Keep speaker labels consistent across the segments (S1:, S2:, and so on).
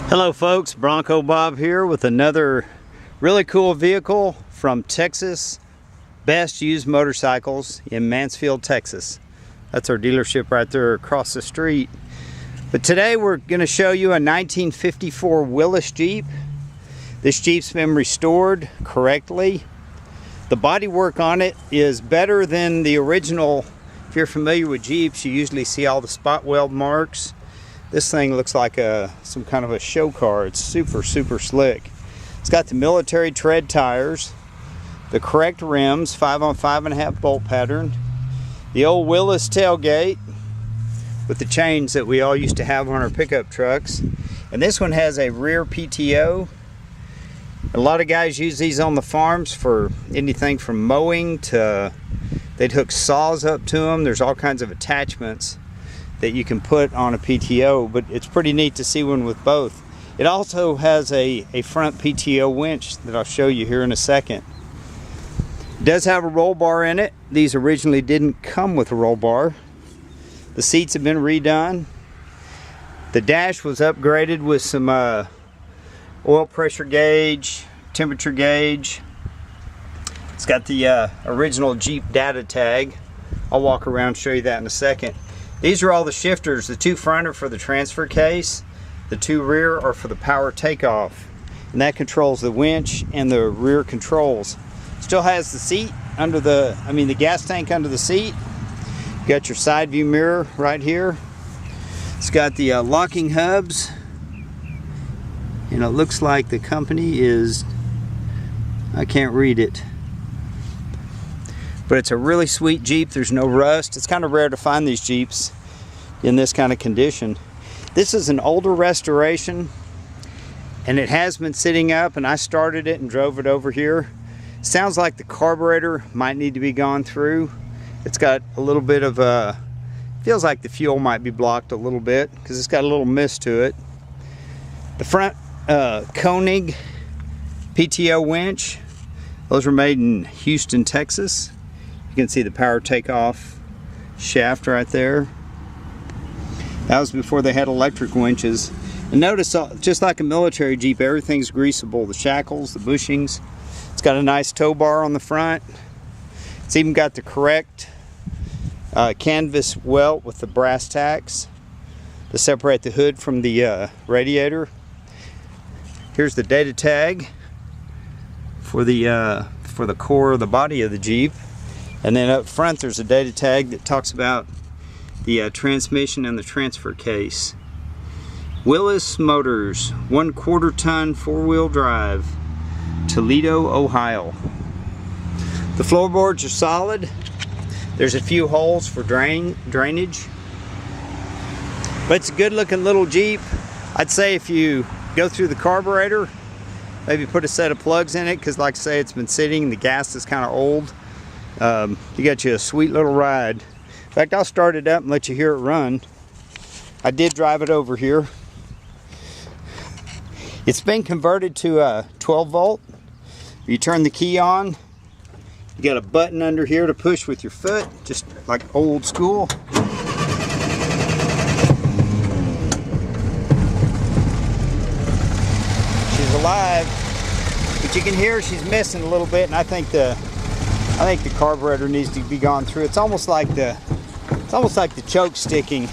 S1: Hello folks, Bronco Bob here with another really cool vehicle from Texas Best Used Motorcycles in Mansfield, Texas. That's our dealership right there across the street. But today we're going to show you a 1954 Willys Jeep. This Jeep's been restored correctly. The bodywork on it is better than the original. If you're familiar with Jeeps, you usually see all the spot weld marks. This thing looks like some kind of a show car. It's super slick. It's got the military tread tires, the correct rims, 5 on 5.5 bolt pattern, the old Willys tailgate with the chains that we all used to have on our pickup trucks. And this one has a rear PTO. A lot of guys use these on the farms for anything from mowing to, they'd hook saws up to them. There's all kinds of attachments that you can put on a PTO, but it's pretty neat to see one with both. It also has a front PTO winch that I'll show you here in a second. It does have a roll bar in it. These originally didn't come with a roll bar. The seats have been redone. The dash was upgraded with some oil pressure gauge, temperature gauge. It's got the original Jeep data tag. I'll walk around and show you that in a second. These are all the shifters. The two front are for the transfer case. The two rear are for the power takeoff. And that controls the winch and the rear controls. Still has the seat under the gas tank under the seat. You got your side view mirror right here. It's got the locking hubs. And it looks like the company is, I can't read it. But it's a really sweet Jeep. There's no rust. It's kind of rare to find these Jeeps in this kind of condition. This is an older restoration, and it has been sitting up, and I started it and drove it over here. Sounds like the carburetor might need to be gone through. It's got a little bit of feels like the fuel might be blocked a little bit because it's got a little mist to it. The front Koenig PTO winch, those were made in Houston, Texas. You can see the power takeoff shaft right there. That was before they had electric winches. And notice, just like a military Jeep, everything's greasable. The shackles, the bushings. It's got a nice tow bar on the front. It's even got the correct canvas welt with the brass tacks to separate the hood from the radiator. Here's the data tag for the core of the body of the Jeep. And then up front there's a data tag that talks about the transmission and the transfer case. Willys Motors, 1/4 ton 4-wheel drive, Toledo, Ohio. The floorboards are solid. There's a few holes for drainage. But it's a good looking little Jeep. I'd say if you go through the carburetor, maybe put a set of plugs in it, because like I say, it's been sitting, the gas is kind of old. You got you a sweet little ride. In fact, I'll start it up and let you hear it run. I did drive it over here. It's been converted to a 12 volt. You turn the key on. You got a button under here to push with your foot, just like old school. She's alive, but you can hear she's missing a little bit, and I think the carburetor needs to be gone through. It's almost like the choke sticking.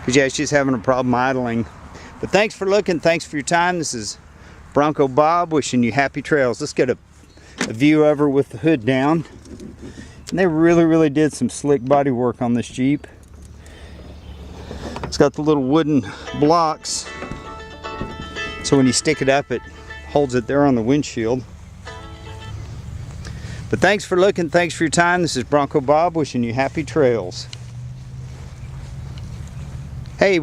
S1: But yeah, she's having a problem idling. But thanks for looking. Thanks for your time. This is Bronco Bob wishing you happy trails. Let's get a view of her with the hood down. And they really did some slick body work on this Jeep. It's got the little wooden blocks, so when you stick it up, it holds it there on the windshield. But thanks for looking. Thanks for your time. This is Bronco Bob wishing you happy trails. Hey,